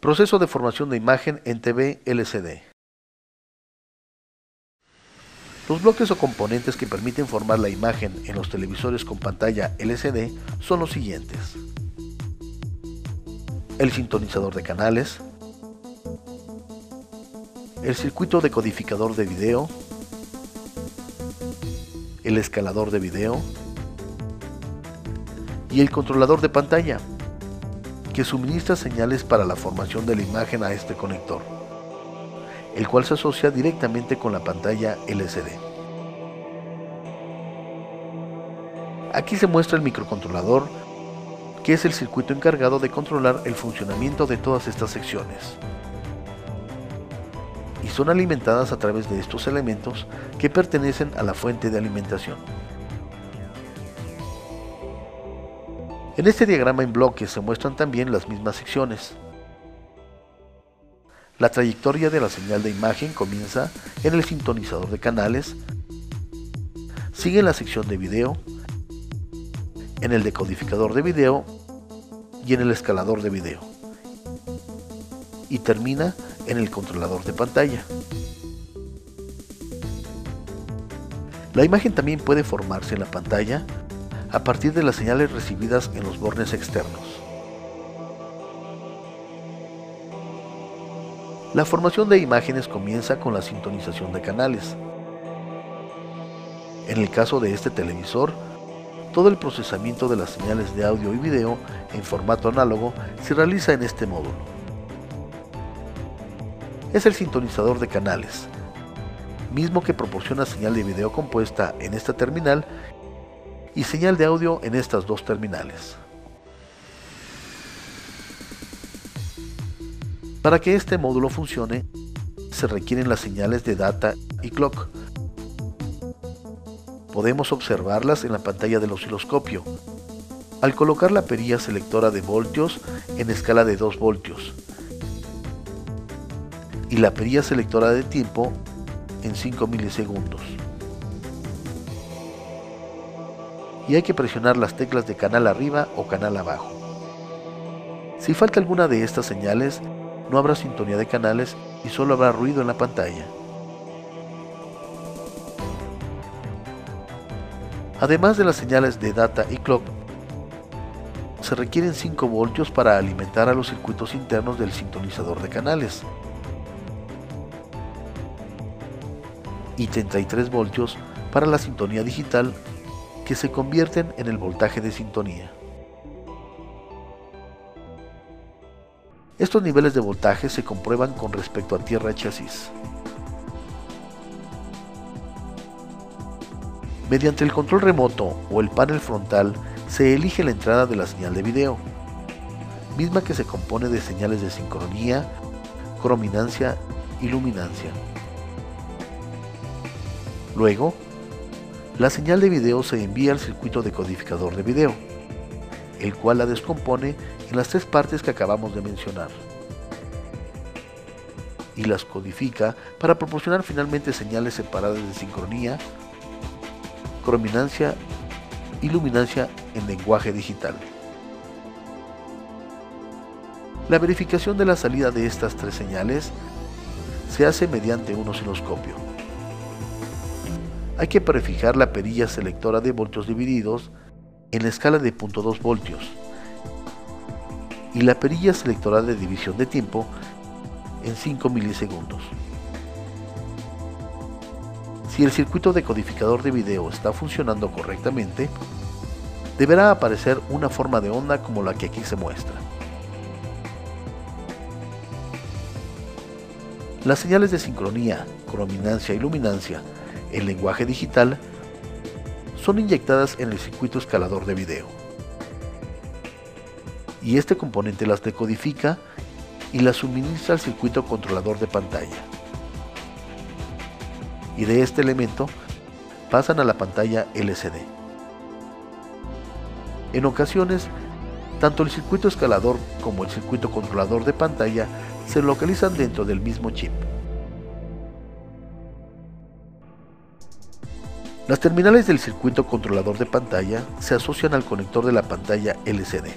Proceso de formación de imagen en TV LCD. Los bloques o componentes que permiten formar la imagen en los televisores con pantalla LCD son los siguientes: el sintonizador de canales, el circuito decodificador de video, el escalador de video y el controlador de pantalla, que suministra señales para la formación de la imagen a este conector, el cual se asocia directamente con la pantalla LCD. Aquí se muestra el microcontrolador, que es el circuito encargado de controlar el funcionamiento de todas estas secciones, y son alimentadas a través de estos elementos que pertenecen a la fuente de alimentación. En este diagrama en bloques se muestran también las mismas secciones. La trayectoria de la señal de imagen comienza en el sintonizador de canales, sigue en la sección de video, en el decodificador de video y en el escalador de video, y termina en el controlador de pantalla. La imagen también puede formarse en la pantalla a partir de las señales recibidas en los bornes externos. La formación de imágenes comienza con la sintonización de canales. En el caso de este televisor, todo el procesamiento de las señales de audio y video en formato análogo se realiza en este módulo. Es el sintonizador de canales, mismo que proporciona señal de video compuesta en esta terminal y señal de audio en estas dos terminales. Para que este módulo funcione, se requieren las señales de data y clock. Podemos observarlas en la pantalla del osciloscopio, al colocar la perilla selectora de voltios en escala de 2 voltios y la perilla selectora de tiempo en 5 milisegundos. Y hay que presionar las teclas de canal arriba o canal abajo. Si falta alguna de estas señales, no habrá sintonía de canales y solo habrá ruido en la pantalla. Además de las señales de data y clock, se requieren 5 voltios para alimentar a los circuitos internos del sintonizador de canales y 33 voltios para la sintonía digital, que se convierten en el voltaje de sintonía. Estos niveles de voltaje se comprueban con respecto a tierra de chasis. Mediante el control remoto o el panel frontal se elige la entrada de la señal de video, misma que se compone de señales de sincronía, crominancia y luminancia. Luego, la señal de video se envía al circuito decodificador de video, el cual la descompone en las 3 partes que acabamos de mencionar y las codifica para proporcionar finalmente señales separadas de sincronía, crominancia y luminancia en lenguaje digital. La verificación de la salida de estas 3 señales se hace mediante un osciloscopio. Hay que prefijar la perilla selectora de voltios divididos en la escala de 0.2 voltios y la perilla selectora de división de tiempo en 5 milisegundos. Si el circuito decodificador de video está funcionando correctamente, deberá aparecer una forma de onda como la que aquí se muestra. Las señales de sincronía, crominancia y luminancia en lenguaje digital son inyectadas en el circuito escalador de video, y este componente las decodifica y las suministra al circuito controlador de pantalla, y de este elemento pasan a la pantalla LCD. En ocasiones, tanto el circuito escalador como el circuito controlador de pantalla se localizan dentro del mismo chip. Las terminales del circuito controlador de pantalla se asocian al conector de la pantalla LCD.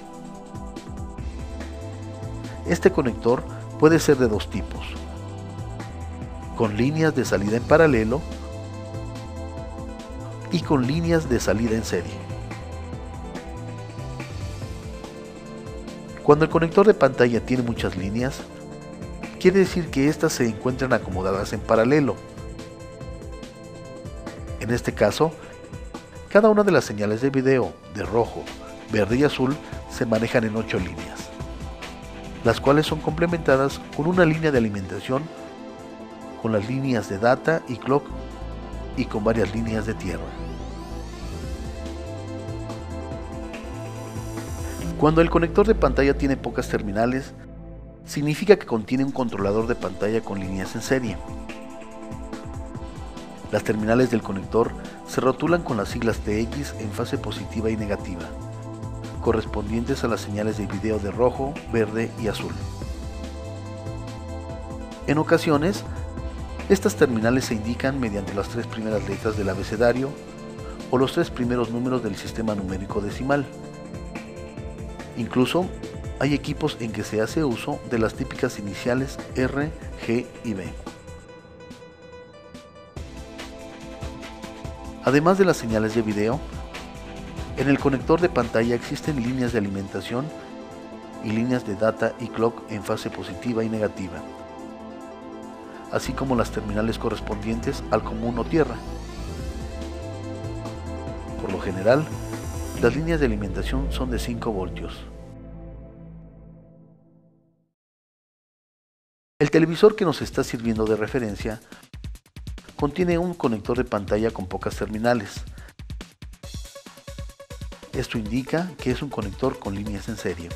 Este conector Puede ser de dos tipos: con líneas de salida en paralelo y con líneas de salida en serie. Cuando el conector de pantalla tiene muchas líneas, quiere decir que éstas se encuentran acomodadas en paralelo. En este caso, cada una de las señales de video de rojo, verde y azul se manejan en 8 líneas, las cuales son complementadas con una línea de alimentación, con las líneas de data y clock y con varias líneas de tierra. Cuando el conector de pantalla tiene pocas terminales, significa que contiene un controlador de pantalla con líneas en serie. Las terminales del conector se rotulan con las siglas TX en fase positiva y negativa, correspondientes a las señales de video de rojo, verde y azul. En ocasiones, estas terminales se indican mediante las 3 primeras letras del abecedario o los 3 primeros números del sistema numérico decimal. Incluso hay equipos en que se hace uso de las típicas iniciales R, G y B. Además de las señales de video, en el conector de pantalla existen líneas de alimentación y líneas de data y clock en fase positiva y negativa, así como las terminales correspondientes al común o tierra. Por lo general, las líneas de alimentación son de 5 voltios. El televisor que nos está sirviendo de referencia contiene un conector de pantalla con pocas terminales. Esto indica que es un conector con líneas en serie.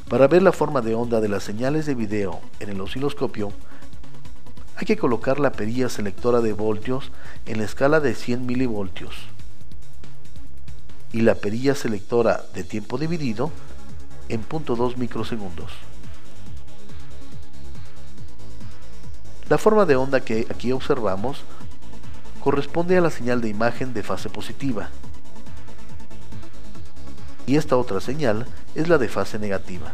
Para ver la forma de onda de las señales de video en el osciloscopio, hay que colocar la perilla selectora de voltios en la escala de 100 milivoltios y la perilla selectora de tiempo dividido en 0.2 microsegundos. La forma de onda que aquí observamos corresponde a la señal de imagen de fase positiva y esta otra señal es la de fase negativa.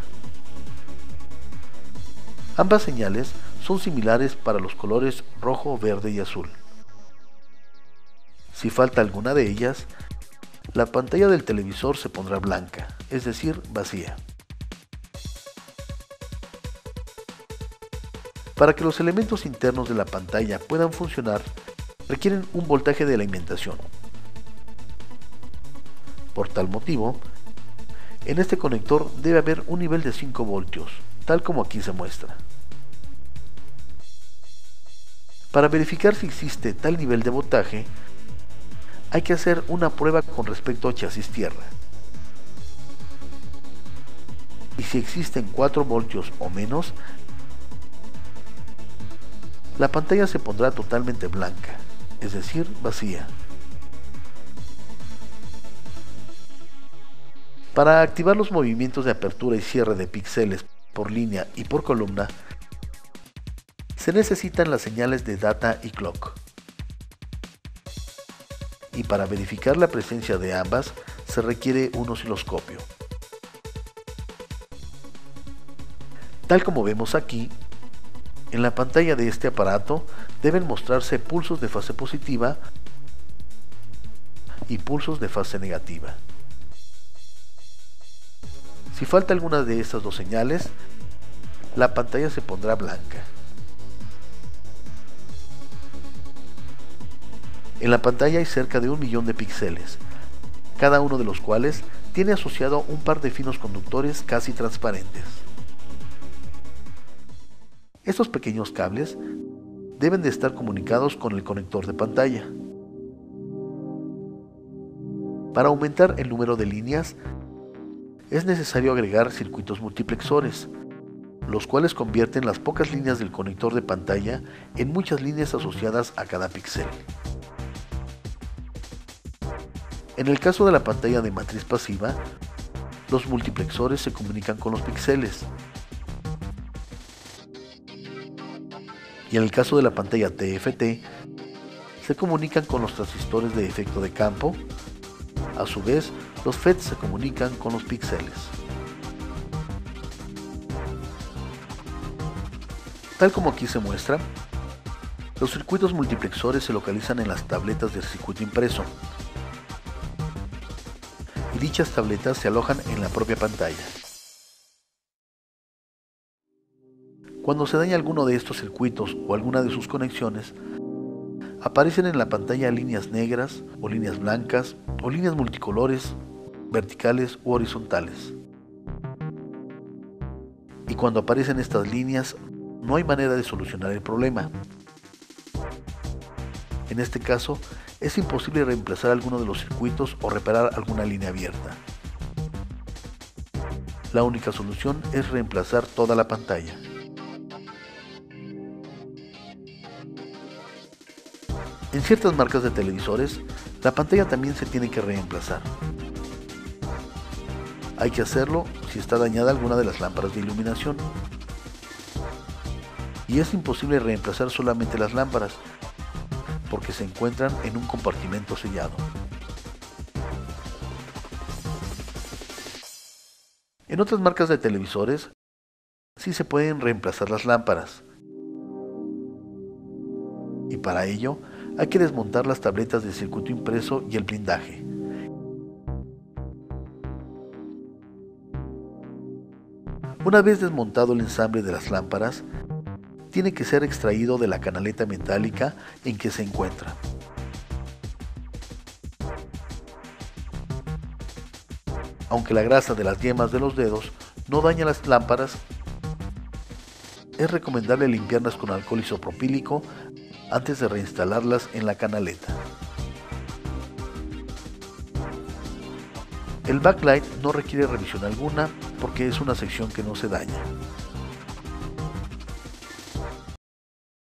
Ambas señales son similares para los colores rojo, verde y azul. Si falta alguna de ellas, la pantalla del televisor se pondrá blanca, es decir, vacía. Para que los elementos internos de la pantalla puedan funcionar, requieren un voltaje de alimentación. Por tal motivo, en este conector debe haber un nivel de 5 voltios, tal como aquí se muestra. Para verificar si existe tal nivel de voltaje, hay que hacer una prueba con respecto a chasis tierra. Y si existen 4 voltios o menos, la pantalla se pondrá totalmente blanca, es decir, vacía. Para activar los movimientos de apertura y cierre de píxeles por línea y por columna, se necesitan las señales de data y clock. Y para verificar la presencia de ambas, se requiere un osciloscopio. Tal como vemos aquí, en la pantalla de este aparato deben mostrarse pulsos de fase positiva y pulsos de fase negativa. Si falta alguna de estas dos señales, la pantalla se pondrá blanca. En la pantalla hay cerca de 1 millón de píxeles, cada uno de los cuales tiene asociado un par de finos conductores casi transparentes. Estos pequeños cables deben de estar comunicados con el conector de pantalla. Para aumentar el número de líneas, es necesario agregar circuitos multiplexores, los cuales convierten las pocas líneas del conector de pantalla en muchas líneas asociadas a cada píxel. En el caso de la pantalla de matriz pasiva, los multiplexores se comunican con los píxeles. Y en el caso de la pantalla TFT, se comunican con los transistores de efecto de campo. A su vez, los FETs se comunican con los píxeles. Tal como aquí se muestra, los circuitos multiplexores se localizan en las tabletas del circuito impreso y dichas tabletas se alojan en la propia pantalla. Cuando se daña alguno de estos circuitos o alguna de sus conexiones, aparecen en la pantalla líneas negras o líneas blancas o líneas multicolores, verticales u horizontales. Y cuando aparecen estas líneas, no hay manera de solucionar el problema. En este caso, es imposible reemplazar alguno de los circuitos o reparar alguna línea abierta. La única solución es reemplazar toda la pantalla. En ciertas marcas de televisores, la pantalla también se tiene que reemplazar. Hay que hacerlo si está dañada alguna de las lámparas de iluminación. Y es imposible reemplazar solamente las lámparas, porque se encuentran en un compartimento sellado. En otras marcas de televisores, sí se pueden reemplazar las lámparas. Y para ello, hay que desmontar las tabletas de circuito impreso y el blindaje. Una vez desmontado el ensamble de las lámparas, tiene que ser extraído de la canaleta metálica en que se encuentra. Aunque la grasa de las yemas de los dedos no daña las lámparas, es recomendable limpiarlas con alcohol isopropílico antes de reinstalarlas en la canaleta. El backlight no requiere revisión alguna porque es una sección que no se daña.